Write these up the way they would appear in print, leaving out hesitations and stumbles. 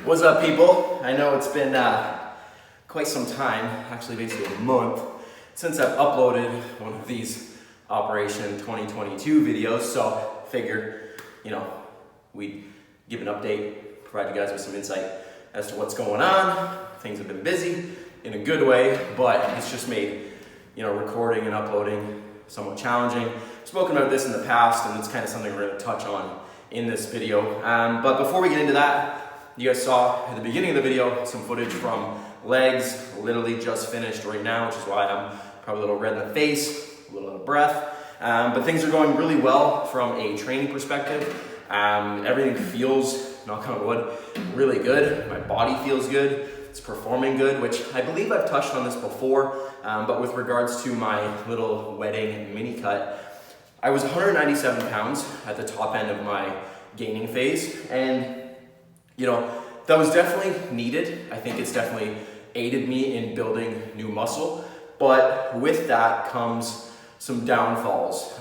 What's up, people? I know it's been quite some time, actually basically a month, since I've uploaded one of these Operation 2022 videos, so figure, we'd give an update, provide you guys with some insight as to what's going on. Things have been busy in a good way, but it's just made, recording and uploading somewhat challenging. I've spoken about this in the past, and it's kind of something we're going to touch on in this video. But before we get into that, you guys saw at the beginning of the video some footage from legs, literally just finished right now, which is why I'm probably a little red in the face, a little out of breath. But things are going really well from a training perspective. Everything feels, knock on wood, really good. My body feels good. It's performing good, which I believe I've touched on this before. But with regards to my little wedding mini cut, I was 197 pounds at the top end of my gaining phase. And that was definitely needed. I think it's definitely aided me in building new muscle. But with that comes some downfalls.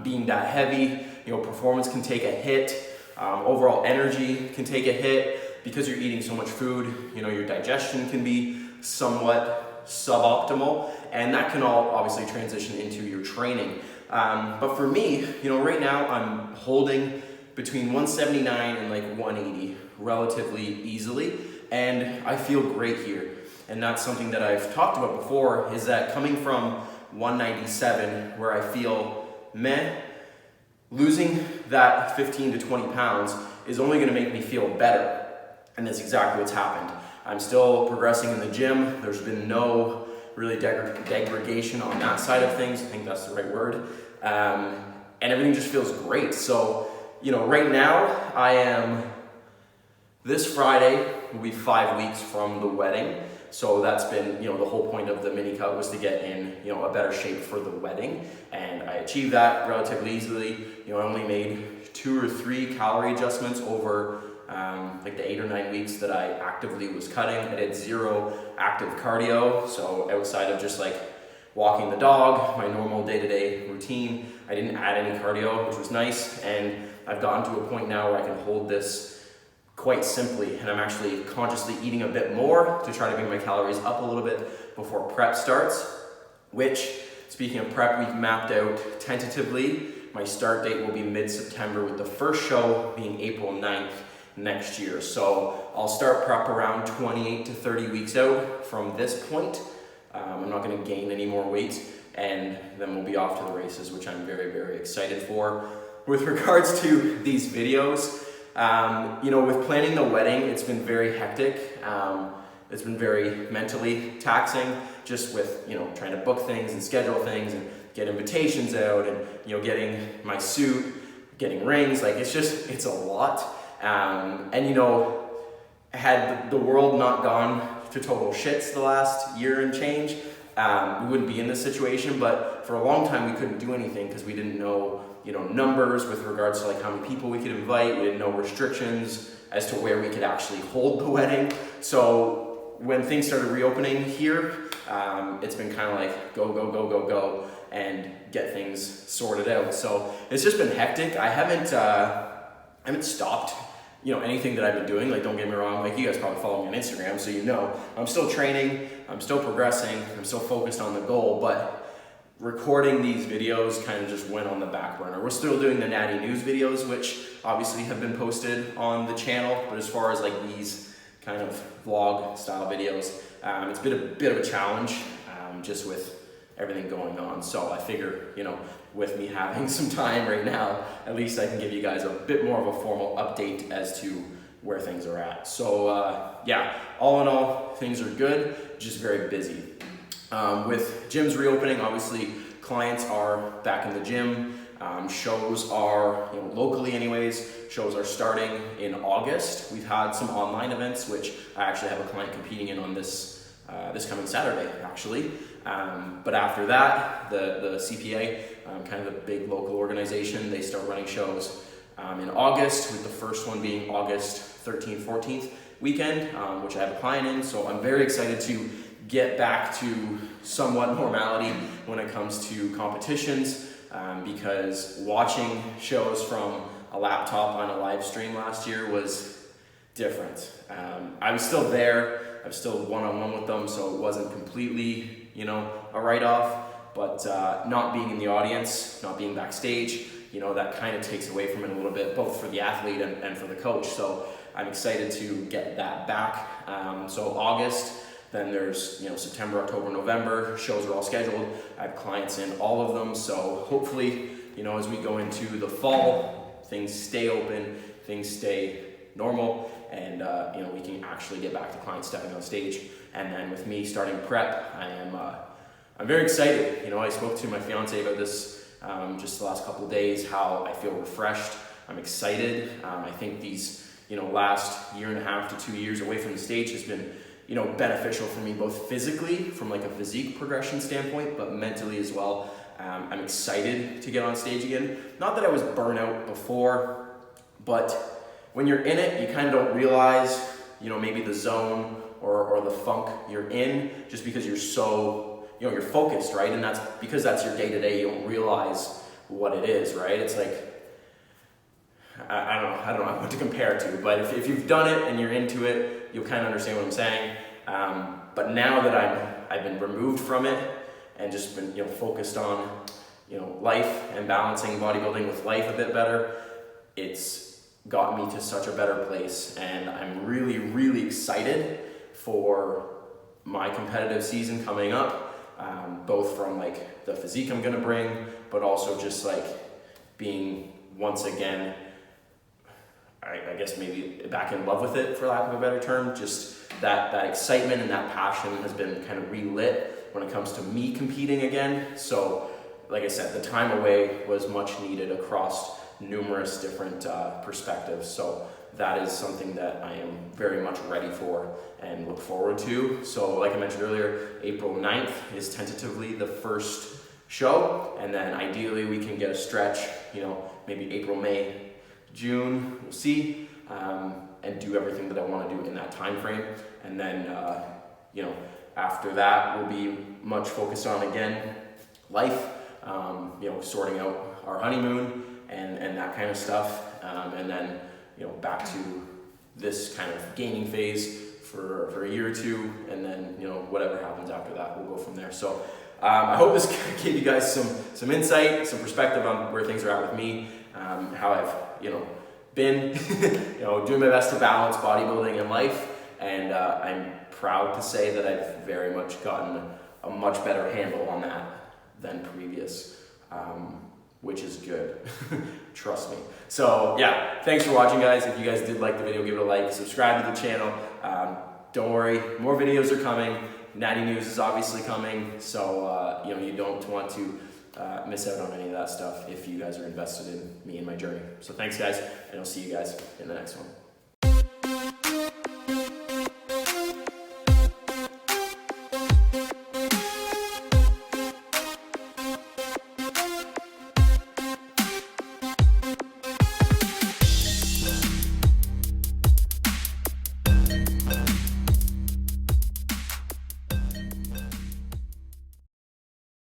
Being that heavy, performance can take a hit. Overall energy can take a hit because you're eating so much food. Your digestion can be somewhat suboptimal, and that can all obviously transition into your training. But for me, right now I'm holding between 179 and like 180 relatively easily, and I feel great here. And that's something that I've talked about before, is that coming from 197 where I feel meh, losing that 15 to 20 pounds is only going to make me feel better. And that's exactly what's happened. I'm still progressing in the gym. There's been no really degradation on that side of things. I think that's the right word. And everything just feels great. So right now this Friday will be 5 weeks from the wedding. So that's been, the whole point of the mini cut was to get in, a better shape for the wedding. And I achieved that relatively easily. I only made 2 or 3 calorie adjustments over like the 8 or 9 weeks that I actively was cutting. I did 0 active cardio. So outside of just like walking the dog, my normal day-to-day routine, I didn't add any cardio, which was nice. And I've gotten to a point now where I can hold this quite simply, and I'm actually consciously eating a bit more to try to bring my calories up a little bit before prep starts, which, speaking of prep, we've mapped out tentatively. My start date will be mid-September, with the first show being April 9th next year. So I'll start prep around 28 to 30 weeks out from this point. I'm not going to gain any more weight, and then we'll be off to the races, which I'm very, very excited for. With regards to these videos, with planning the wedding, it's been very hectic. It's been very mentally taxing, just with, trying to book things and schedule things and get invitations out and, getting my suit, getting rings. Like, it's a lot. Had the world not gone to total shits the last year and change, we wouldn't be in this situation. But for a long time, we couldn't do anything because we didn't know, numbers with regards to like how many people we could invite. We didn't know restrictions as to where we could actually hold the wedding. So when things started reopening here, it's been kind of like go, and get things sorted out. So it's just been hectic. I haven't stopped, anything that I've been doing. Like, don't get me wrong, like, you guys probably follow me on Instagram, so I'm still training, I'm still progressing, I'm still focused on the goal, but recording these videos kind of just went on the back burner. We're still doing the Natty News videos, which obviously have been posted on the channel, but as far as like these kind of vlog style videos, it's been a bit of a challenge, just with everything going on. So I figure, with me having some time right now, at least I can give you guys a bit more of a formal update as to, where things are at. So yeah, all in all, things are good, just very busy. With gyms reopening, obviously clients are back in the gym. Shows are, locally anyways, shows are starting in August. We've had some online events, which I actually have a client competing in on this coming Saturday, actually. But after that, the CPA, kind of a big local organization, they start running shows in August, with the first one being August 13th, 14th weekend, which I have a client in. So I'm very excited to get back to somewhat normality when it comes to competitions. Because watching shows from a laptop on a live stream last year was different. I was still there, I was still one-on-one with them, so it wasn't completely, a write-off, but not being in the audience, not being backstage, that kind of takes away from it a little bit, both for the athlete and for the coach. So I'm excited to get that back. So August, then there's, September, October, November, shows are all scheduled. I have clients in all of them. So hopefully, as we go into the fall, things stay open, things stay normal, and, we can actually get back to clients stepping on stage. And then with me starting prep, I'm very excited. I spoke to my fiance about this just the last couple of days, how I feel refreshed. I'm excited. I think these, last year and a half to 2 years away from the stage has been, beneficial for me, both physically from like a physique progression standpoint, but mentally as well. I'm excited to get on stage again. Not that I was burnt out before, but when you're in it, you kind of don't realize, maybe the zone or the funk you're in, just because you're so, you're focused, right? And that's because that's your day-to-day, you don't realize what it is, right? It's like, I don't know what to compare it to, but if you've done it and you're into it, you'll kind of understand what I'm saying. But now that I've been removed from it and just been, focused on, life and balancing bodybuilding with life a bit better, it's gotten me to such a better place. And I'm really, really excited for my competitive season coming up, both from like the physique I'm gonna bring, but also just like being once again, I guess maybe back in love with it, for lack of a better term. Just that excitement and that passion has been kind of relit when it comes to me competing again. So like I said, the time away was much needed across numerous different perspectives. So that is something that I am very much ready for and look forward to. So like I mentioned earlier, April 9th is tentatively the first show, and then ideally we can get a stretch, maybe April, May, June, we'll see, and do everything that I want to do in that time frame. And then, after that, we'll be much focused on, again, life, sorting out our honeymoon and that kind of stuff. And then, back to this kind of gaining phase for a year or two, and then, whatever happens after that, we'll go from there. So I hope this gave you guys some insight, some perspective on where things are at with me, how I've, been, doing my best to balance bodybuilding and life. And I'm proud to say that I've very much gotten a much better handle on that than previous, which is good. Trust me. So yeah, thanks for watching, guys. If you guys did like the video, give it a like, subscribe to the channel. Don't worry, more videos are coming. Natty News is obviously coming. So, you don't want to miss out on any of that stuff if you guys are invested in me and my journey. So thanks, guys, and I'll see you guys in the next one.